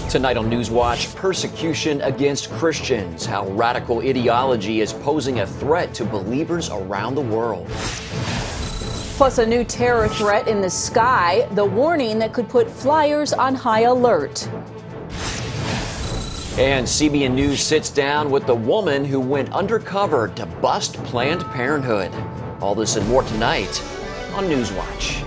Tonight on NewsWatch, persecution against Christians, how radical ideology is posing a threat to believers around the world. Plus, a new terror threat in the sky, the warning that could put flyers on high alert. And CBN News sits down with the woman who went undercover to bust Planned Parenthood. All this and more tonight on NewsWatch.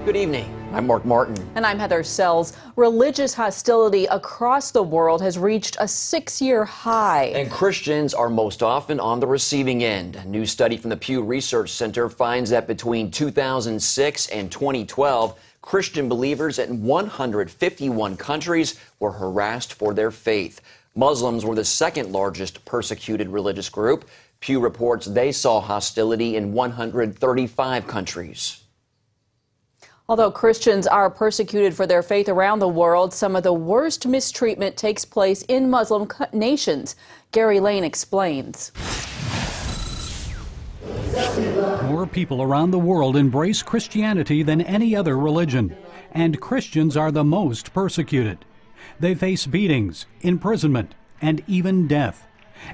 Good evening. I'm Mark Martin. And I'm Heather Sells. Religious hostility across the world has reached a 6-year high. And Christians are most often on the receiving end. A new study from the Pew Research Center finds that between 2006 and 2012, Christian believers in 151 countries were harassed for their faith. Muslims were the second largest persecuted religious group. Pew reports they saw hostility in 135 countries. Although Christians are persecuted for their faith around the world, some of the worst mistreatment takes place in Muslim nations. Gary Lane explains. More people around the world embrace Christianity than any other religion, and Christians are the most persecuted. They face beatings, imprisonment, and even death.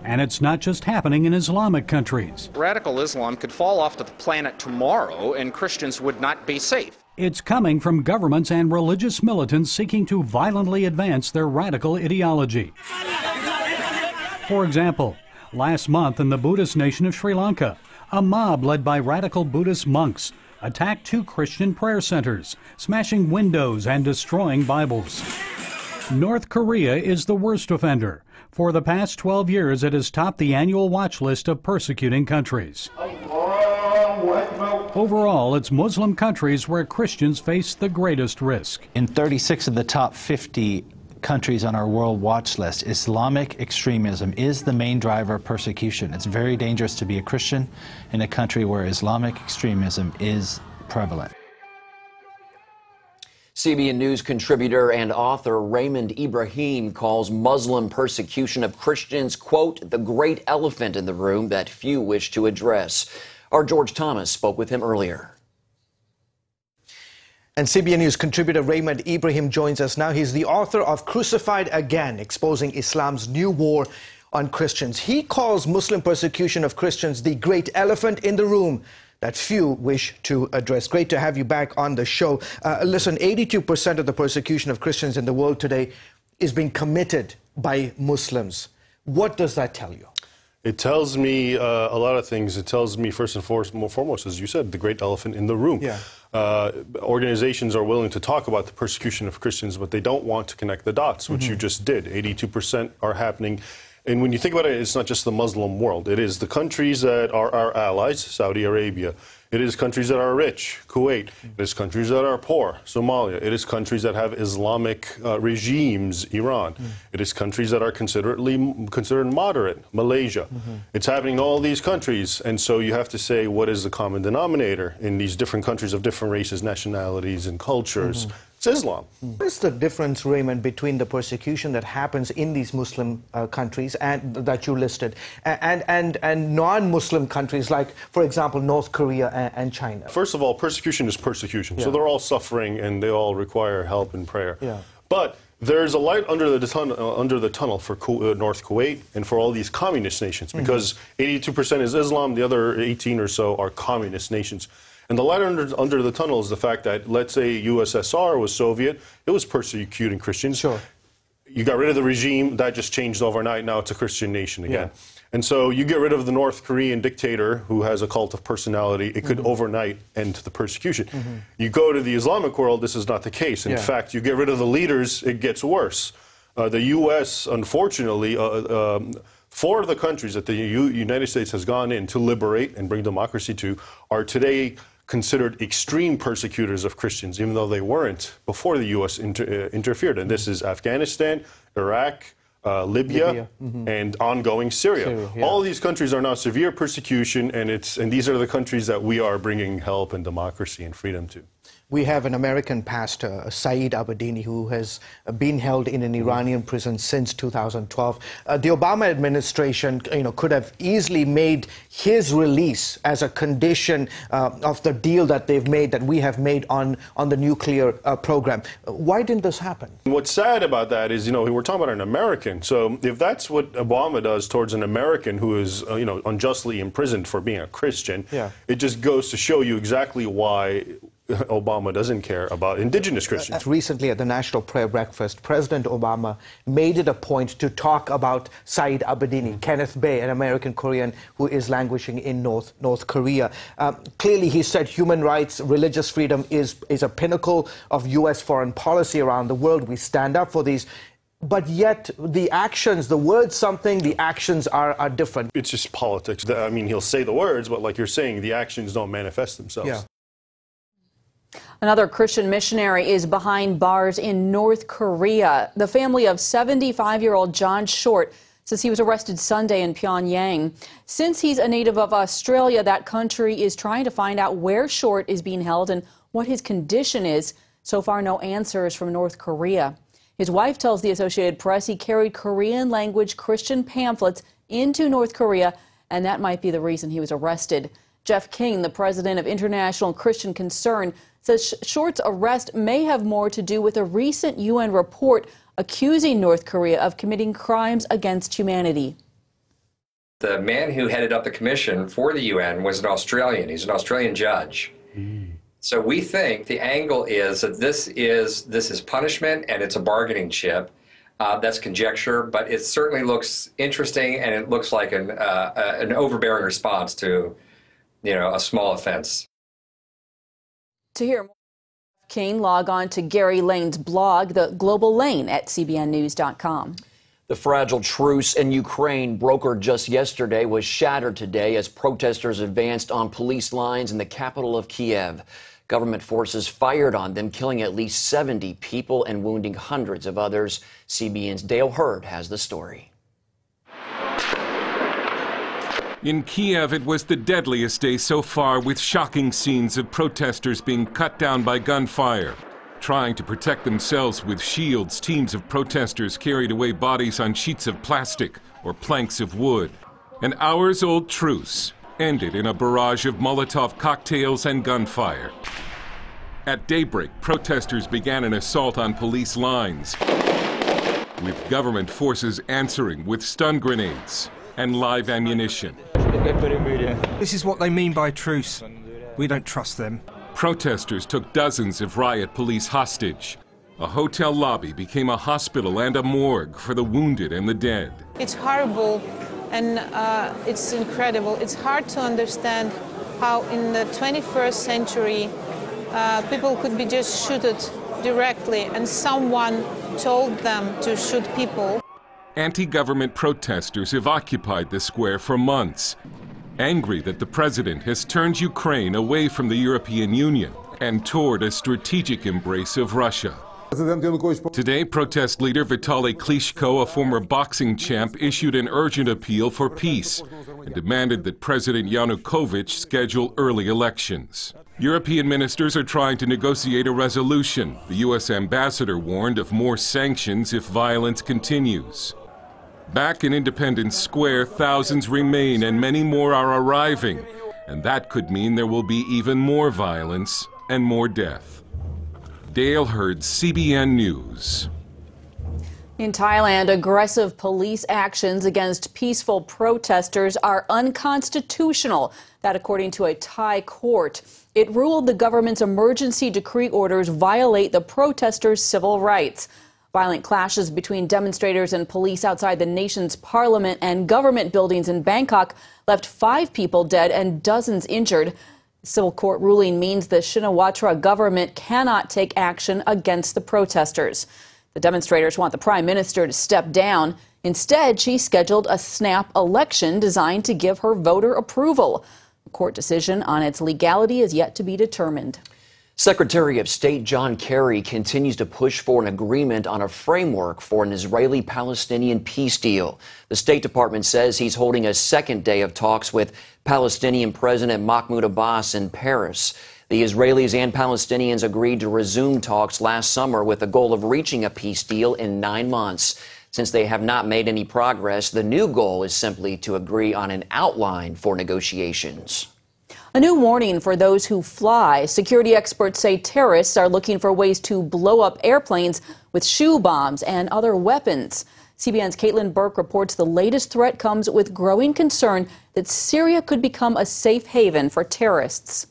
And it's not just happening in Islamic countries. Radical Islam could fall off the planet tomorrow and Christians would not be safe. It's coming from governments and religious militants seeking to violently advance their radical ideology. For example, last month in the Buddhist nation of Sri Lanka, a mob led by radical Buddhist monks attacked 2 Christian prayer centers, smashing windows and destroying Bibles. North Korea is the worst offender. For the past 12 years, it has topped the annual watch list of persecuting countries. Overall, it's Muslim countries where Christians face the greatest risk. In 36 of the top 50 countries on our world watch list, Islamic extremism is the main driver of persecution. It's very dangerous to be a Christian in a country where Islamic extremism is prevalent. CBN News contributor and author Raymond Ibrahim calls Muslim persecution of Christians, quote, the great elephant in the room that few wish to address. Our George Thomas spoke with him earlier. And CBN News contributor Raymond Ibrahim joins us now. He's the author of Crucified Again, Exposing Islam's New War on Christians. He calls Muslim persecution of Christians the great elephant in the room that few wish to address. Great to have you back on the show. Listen, 82% of the persecution of Christians in the world today is being committed by Muslims. What does that tell you? It tells me a lot of things. It tells me, first and foremost, as you said, the great elephant in the room. Yeah. Organizations are willing to talk about the persecution of Christians, but they don't want to connect the dots, which you just did. 82% are happening. And when you think about it, it's not just the Muslim world. It is the countries that are our allies, Saudi Arabia. It is countries that are rich, Kuwait. It is countries that are poor, Somalia. It is countries that have Islamic regimes, Iran. It is countries that are considered moderate, Malaysia. It's happening in all these countries. And so you have to say, what is the common denominator in these different countries of different races, nationalities, and cultures? It's Islam. What is the difference, Raymond, between the persecution that happens in these Muslim countries and that you listed and non-Muslim countries like, for example, North Korea and China? First of all, persecution is persecution. So they're all suffering and they all require help and prayer. But there's a light under the tunnel for North Kuwait and for all these communist nations, because 82% is Islam, the other 18 or so are communist nations. And the light under the tunnel is the fact that, let's say USSR was Soviet, it was persecuting Christians. Sure. You got rid of the regime, that just changed overnight, now it's a Christian nation again. And so you get rid of the North Korean dictator who has a cult of personality, it could overnight end the persecution. You go to the Islamic world, this is not the case. In fact, you get rid of the leaders, it gets worse. The U.S., unfortunately, 4 of the countries that the United States has gone in to liberate and bring democracy to are today considered extreme persecutors of Christians, even though they weren't before the U.S. interfered. And this is Afghanistan, Iraq, Libya, and ongoing Syria. All these countries are now severe persecution, and these are the countries that we are bringing help and democracy and freedom to. We have an American pastor, Saeed Abedini, who has been held in an Iranian prison since 2012. The Obama administration, could have easily made his release as a condition of the deal that they've made, that we have made on the nuclear program. Why didn't this happen? What's sad about that is, we're talking about an American. So if that's what Obama does towards an American who is, unjustly imprisoned for being a Christian, it just goes to show you exactly why Obama doesn't care about indigenous Christians. Recently at the National Prayer Breakfast, President Obama made it a point to talk about Saeed Abedini, Kenneth Bae, an American Korean who is languishing in North Korea. Clearly, he said human rights, religious freedom is a pinnacle of U.S. foreign policy around the world. We stand up for these. But yet the actions, the words something, the actions are different. It's just politics. I mean, he'll say the words, but like you're saying, the actions don't manifest themselves. Yeah. Another Christian missionary is behind bars in North Korea. The family of 75-year-old John Short says he was arrested Sunday in Pyongyang. Since he's a native of Australia, that country is trying to find out where Short is being held and what his condition is. So far, no answers from North Korea. His wife tells the Associated Press he carried Korean-language Christian pamphlets into North Korea, and that might be the reason he was arrested. Jeff King, the president of International Christian Concern, says Short's arrest may have more to do with a recent UN report accusing North Korea of committing crimes against humanity. The man who headed up the commission for the UN was an Australian. He's an Australian judge. So we think the angle is that this is punishment and it's a bargaining chip. That's conjecture, but it certainly looks interesting, and it looks like an overbearing response to, a small offense. To hear more, King, log on to Gary Lane's blog, The Global Lane, at cbnnews.com. The fragile truce in Ukraine, brokered just yesterday, was shattered today as protesters advanced on police lines in the capital of Kiev. Government forces fired on them, killing at least 70 people and wounding hundreds of others. CBN's Dale Hurd has the story. In Kiev, it was the deadliest day so far, with shocking scenes of protesters being cut down by gunfire. Trying to protect themselves with shields, teams of protesters carried away bodies on sheets of plastic or planks of wood. An hours-old truce ended in a barrage of Molotov cocktails and gunfire. At daybreak, protesters began an assault on police lines, with government forces answering with stun grenades and live ammunition. This is what they mean by truce. We don't trust them. Protesters took dozens of riot police hostage. A hotel lobby became a hospital and a morgue for the wounded and the dead. It's horrible, and it's incredible. It's hard to understand how in the 21st century people could be just shooted directly, and someone told them to shoot people. Anti-government protesters have occupied the square for months, angry that the president has turned Ukraine away from the European Union and toward a strategic embrace of Russia. Today, protest leader Vitaly Klitschko, a former boxing champ, issued an urgent appeal for peace and demanded that President Yanukovych schedule early elections. European ministers are trying to negotiate a resolution. The U.S. ambassador warned of more sanctions if violence continues. Back in Independence Square, thousands remain and many more are arriving. And that could mean there will be even more violence and more death. Dale Hurd, CBN News. In Thailand, aggressive police actions against peaceful protesters are unconstitutional. That according to a Thai court. It ruled the government's emergency decree orders violate the protesters' civil rights. Violent clashes between demonstrators and police outside the nation's parliament and government buildings in Bangkok left 5 people dead and dozens injured. The civil court ruling means the Shinawatra government cannot take action against the protesters. The demonstrators want the prime minister to step down. Instead, she scheduled a snap election designed to give her voter approval. The court decision on its legality is yet to be determined. Secretary of State John Kerry continues to push for an agreement on a framework for an Israeli-Palestinian peace deal. The State Department says he's holding a second day of talks with Palestinian President Mahmoud Abbas in Paris. The Israelis and Palestinians agreed to resume talks last summer with the goal of reaching a peace deal in 9 months. Since they have not made any progress, the new goal is simply to agree on an outline for negotiations. A new warning for those who fly. Security experts say terrorists are looking for ways to blow up airplanes with shoe bombs and other weapons. CBN's Caitlin Burke reports the latest threat comes with growing concern that Syria could become a safe haven for terrorists.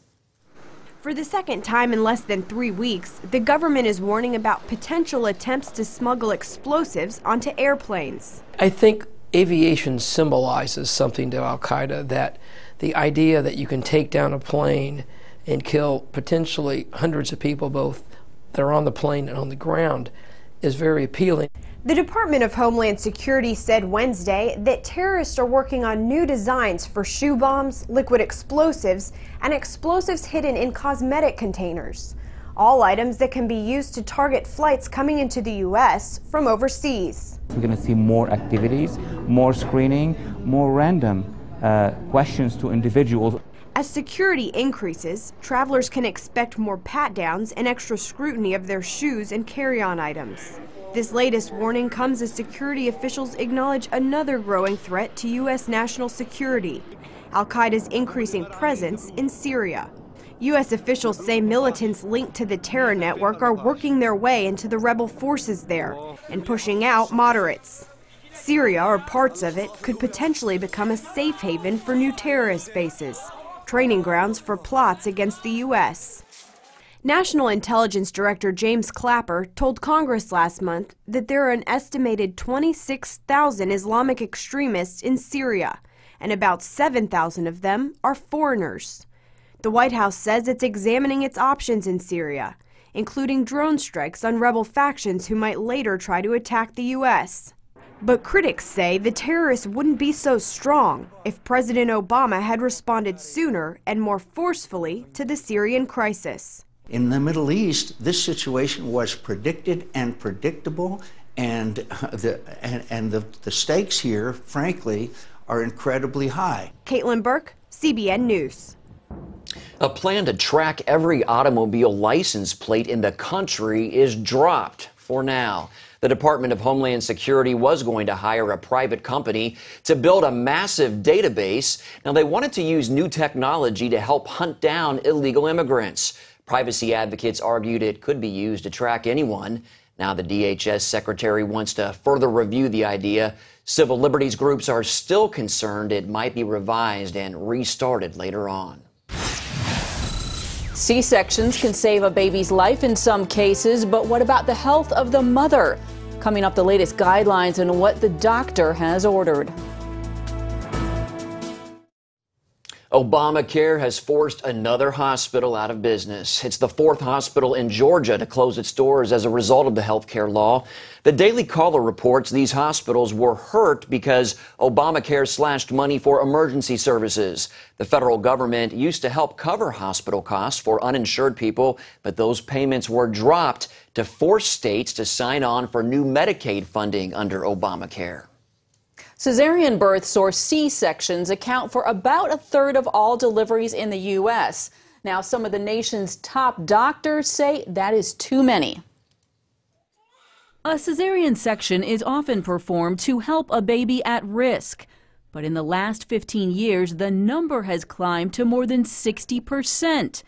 For the second time in less than 3 weeks, the government is warning about potential attempts to smuggle explosives onto airplanes. I think aviation symbolizes something to al-Qaeda, that the idea that you can take down a plane and kill potentially hundreds of people, both that are on the plane and on the ground, is very appealing. The Department of Homeland Security said Wednesday that terrorists are working on new designs for shoe bombs, liquid explosives, and explosives hidden in cosmetic containers. All items that can be used to target flights coming into the U.S. from overseas. We're going to see more activities, more screening, more random questions to individuals. As security increases, travelers can expect more pat-downs and extra scrutiny of their shoes and carry-on items. This latest warning comes as security officials acknowledge another growing threat to U.S. national security: al-Qaeda's increasing presence in Syria. U.S. officials say militants linked to the terror network are working their way into the rebel forces there and pushing out moderates. Syria, or parts of it, could potentially become a safe haven for new terrorist bases, training grounds for plots against the U.S. National Intelligence Director James Clapper told Congress last month that there are an estimated 26,000 Islamic extremists in Syria, and about 7,000 of them are foreigners. The White House says it's examining its options in Syria, including drone strikes on rebel factions who might later try to attack the U.S. But critics say the terrorists wouldn't be so strong if President Obama had responded sooner and more forcefully to the Syrian crisis. In the Middle East, this situation was predicted and predictable, and the stakes here, frankly, are incredibly high. Caitlin Burke, CBN News. A plan to track every automobile license plate in the country is dropped for now. The Department of Homeland Security was going to hire a private company to build a massive database. Now, they wanted to use new technology to help hunt down illegal immigrants. Privacy advocates argued it could be used to track anyone. Now the DHS secretary wants to further review the idea. Civil liberties groups are still concerned it might be revised and restarted later on. C-sections can save a baby's life in some cases, but what about the health of the mother? Coming up, the latest guidelines and what the doctor has ordered. Obamacare has forced another hospital out of business. It's the fourth hospital in Georgia to close its doors as a result of the health care law. The Daily Caller reports these hospitals were hurt because Obamacare slashed money for emergency services. The federal government used to help cover hospital costs for uninsured people, but those payments were dropped to force states to sign on for new Medicaid funding under Obamacare. Cesarean births, or C-sections, account for about a third of all deliveries in the U.S. Now, some of the nation's top doctors say that is too many. A cesarean section is often performed to help a baby at risk. But in the last 15 years, the number has climbed to more than 60%.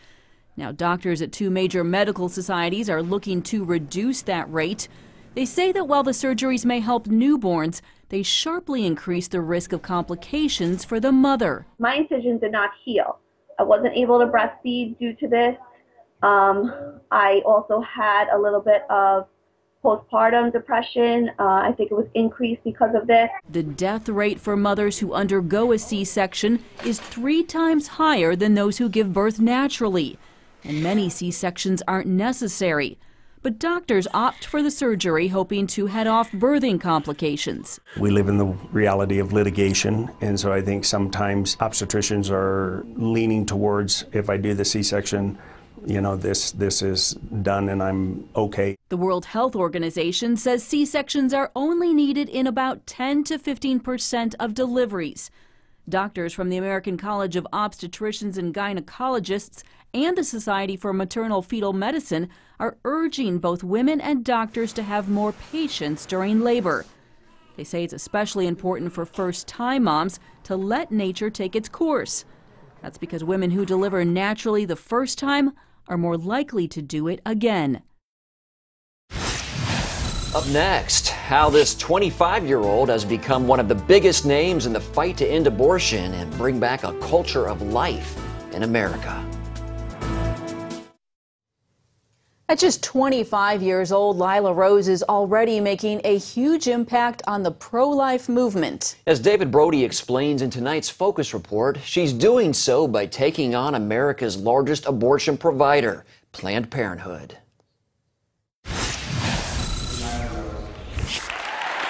Now, doctors at two major medical societies are looking to reduce that rate. They say that while the surgeries may help newborns, they sharply increase the risk of complications for the mother. My incisions did not heal. I wasn't able to breastfeed due to this. I also had a little bit of postpartum depression. I think it was increased because of this. The death rate for mothers who undergo a C-section is 3 times higher than those who give birth naturally. And many C-sections aren't necessary. But doctors opt for the surgery, hoping to head off birthing complications. We live in the reality of litigation, and so I think sometimes obstetricians are leaning towards, if I do the C-section, you know, this is done and I'm okay. The World Health Organization says C-sections are only needed in about 10 to 15% of deliveries. Doctors from the American College of Obstetricians and Gynecologists and the Society for Maternal Fetal Medicine are urging both women and doctors to have more patience during labor. They say it's especially important for first-time moms to let nature take its course. That's because women who deliver naturally the first time are more likely to do it again. Up next, how this 25-year-old has become one of the biggest names in the fight to end abortion and bring back a culture of life in America. At just 25 years old, Lila Rose is already making a huge impact on the pro-life movement. As David Brody explains in tonight's Focus Report, she's doing so by taking on America's largest abortion provider, Planned Parenthood.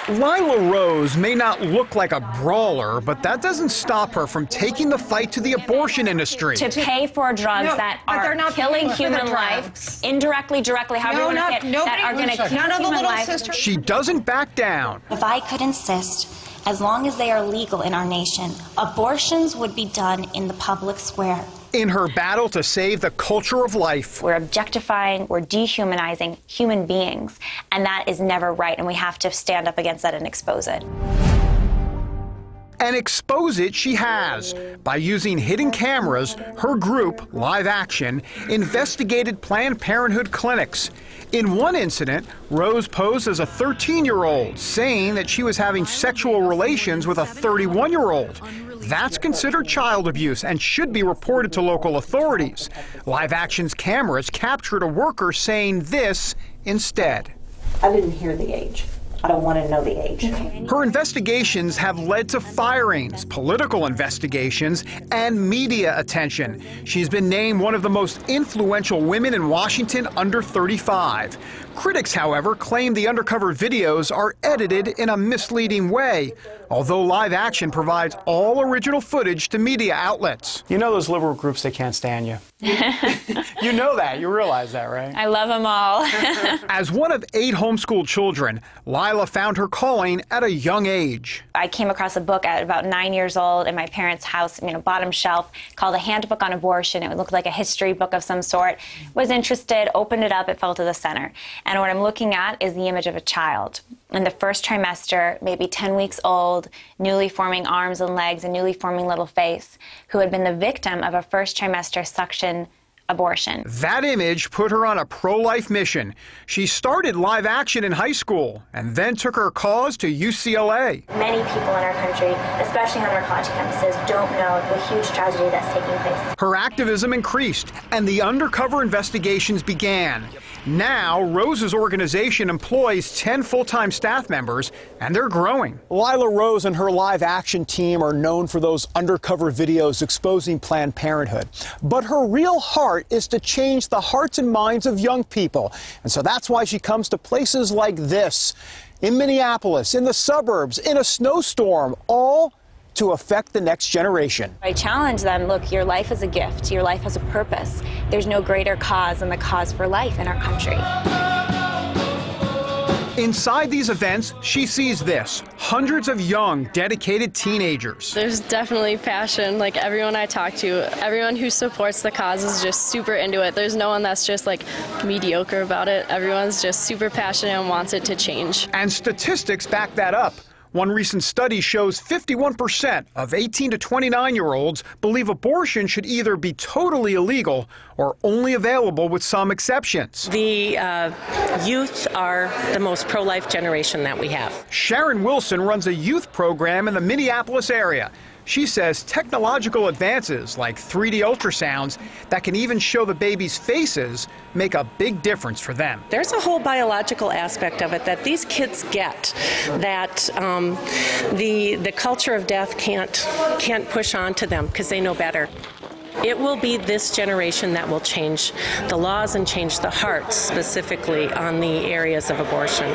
Lila Rose may not look like a brawler, but that doesn't stop her from taking the fight to the abortion industry. To pay for drugs that are killing human life, indirectly, directly, however you want to say it, that are going to kill human life. She doesn't back down. If I could insist, as long as they are legal in our nation, abortions would be done in the public square. In her battle to save the culture of life. We're objectifying, we're dehumanizing human beings, and that is never right, and we have to stand up against that and expose it. And expose it she has. By using hidden cameras, her group, Live Action, investigated Planned Parenthood clinics. In one incident, Rose posed as a 13-year-old, saying that she was having sexual relations with a 31-year-old. That's considered child abuse and should be reported to local authorities. Live Action's cameras captured a worker saying this instead. I didn't hear the age. I don't want to know the age. Her investigations have led to firings, political investigations, and media attention. She's been named one of the most influential women in Washington under 35. Critics, however, claim the undercover videos are edited in a misleading way, although Live Action provides all original footage to media outlets. You know those liberal groups, they can't stand you. You know that. You realize that, right? I love them all. As one of 8 homeschooled children, Lila found her calling at a young age. I came across a book at about 9 years old in my parents' house, bottom shelf, called A Handbook on Abortion. It looked like a history book of some sort. Was interested, opened it up, it fell to the center. And what I'm looking at is the image of a child. In the first trimester, maybe 10 weeks old, newly forming arms and legs, a newly forming little face, who had been the victim of a first trimester suction abortion. That image put her on a pro-life mission. She started Live Action in high school and then took her cause to UCLA. Many people in our country, especially on our college campuses, don't know the huge tragedy that's taking place. Her activism increased and the undercover investigations began. Now, Rose's organization employs 10 full-time staff members, and they're growing. Lila Rose and her Live Action team are known for those undercover videos exposing Planned Parenthood. But her real heart is to change the hearts and minds of young people. And so that's why she comes to places like this, in Minneapolis, in the suburbs, in a snowstorm, all to affect the next generation. I challenge them, look, your life is a gift. Your life has a purpose. There's no greater cause than the cause for life in our country. Inside these events, she sees this, hundreds of young, dedicated teenagers. There's definitely passion. Like everyone I talk to, everyone who supports the cause is just super into it. There's no one that's just like mediocre about it. Everyone's just super passionate and wants it to change. And statistics back that up. One recent study shows 51% of 18 to 29-year-olds believe abortion should either be totally illegal or only available with some exceptions. The youth are the most pro-life generation that we have. Sharon Wilson runs a youth program in the Minneapolis area. She says technological advances like 3D ultrasounds that can even show the babies' faces make a big difference for them. There's a whole biological aspect of it that these kids get, that the culture of death can't push on to them because they know better. It will be this generation that will change the laws and change the hearts specifically on the areas of abortion.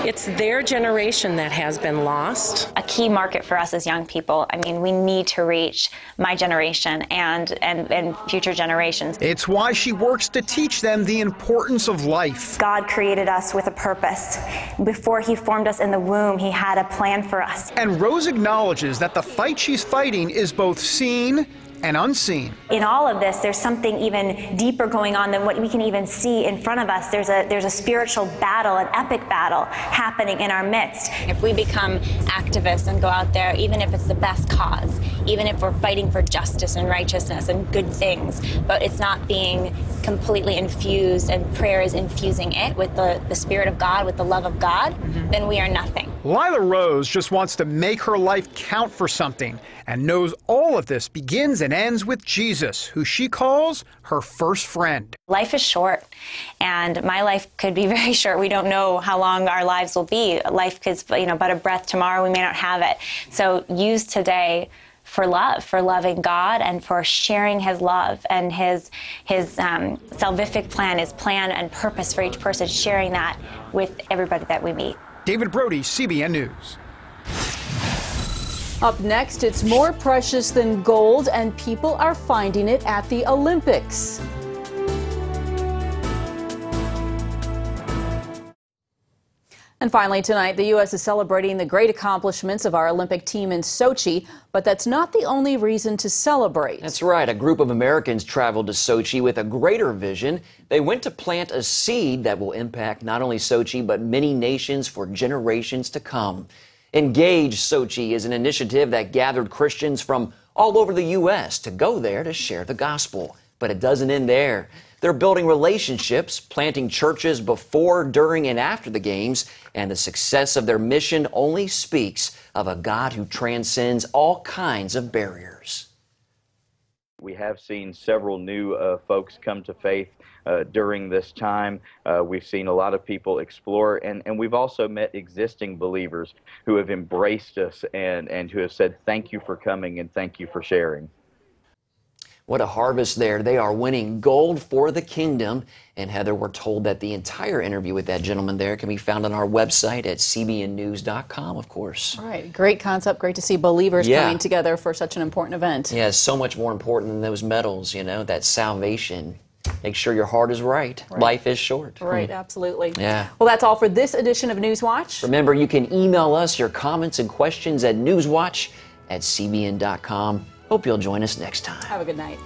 It's their generation that has been lost. A key market for us as young people. I mean, we need to reach my generation and future generations. It's why she works to teach them the importance of life. God created us with a purpose. Before he formed us in the womb, he had a plan for us. And Rose acknowledges that the fight she's fighting is both seen and unseen. In all of this, there's something even deeper going on than what we can even see in front of us. There's a spiritual battle, an epic battle happening in our midst. If we become activists and go out there, even if it's the best cause, even if we're fighting for justice and righteousness and good things, but it's not being completely infused and prayer is infusing it with the Spirit of God, with the love of God, then we are nothing. Lila Rose just wants to make her life count for something and knows all of this begins and ends with Jesus, who she calls her first friend. Life is short, and my life could be very short. We don't know how long our lives will be. Life is, but a breath. Tomorrow we may not have it. So use today for love, for loving God, and for sharing his love and his salvific plan, his plan and purpose for each person, sharing that with everybody that we meet. David Brody, CBN News. Up next, it's more precious than gold, and people are finding it at the Olympics. And finally tonight, the U.S. is celebrating the great accomplishments of our Olympic team in Sochi, but that's not the only reason to celebrate. That's right. A group of Americans traveled to Sochi with a greater vision. They went to plant a seed that will impact not only Sochi, but many nations for generations to come. Engage Sochi is an initiative that gathered Christians from all over the U.S. to go there to share the gospel. But it doesn't end there. They're building relationships, planting churches before, during, and after the games, and the success of their mission only speaks of a God who transcends all kinds of barriers. We have seen several new folks come to faith during this time. We've seen a lot of people explore, and we've also met existing believers who have embraced us and who have said, thank you for coming and thank you for sharing. What a harvest there. They are winning gold for the kingdom. And Heather, we're told that the entire interview with that gentleman there can be found on our website at cbnnews.com, of course. All right. Great concept. Great to see believers coming together for such an important event. Yeah, it's so much more important than those medals, that salvation. Make sure your heart is right. Life is short. Right, absolutely. Yeah. Well, that's all for this edition of NewsWatch. Remember, you can email us your comments and questions at newswatch@cbn.com. Hope you'll join us next time. Have a good night.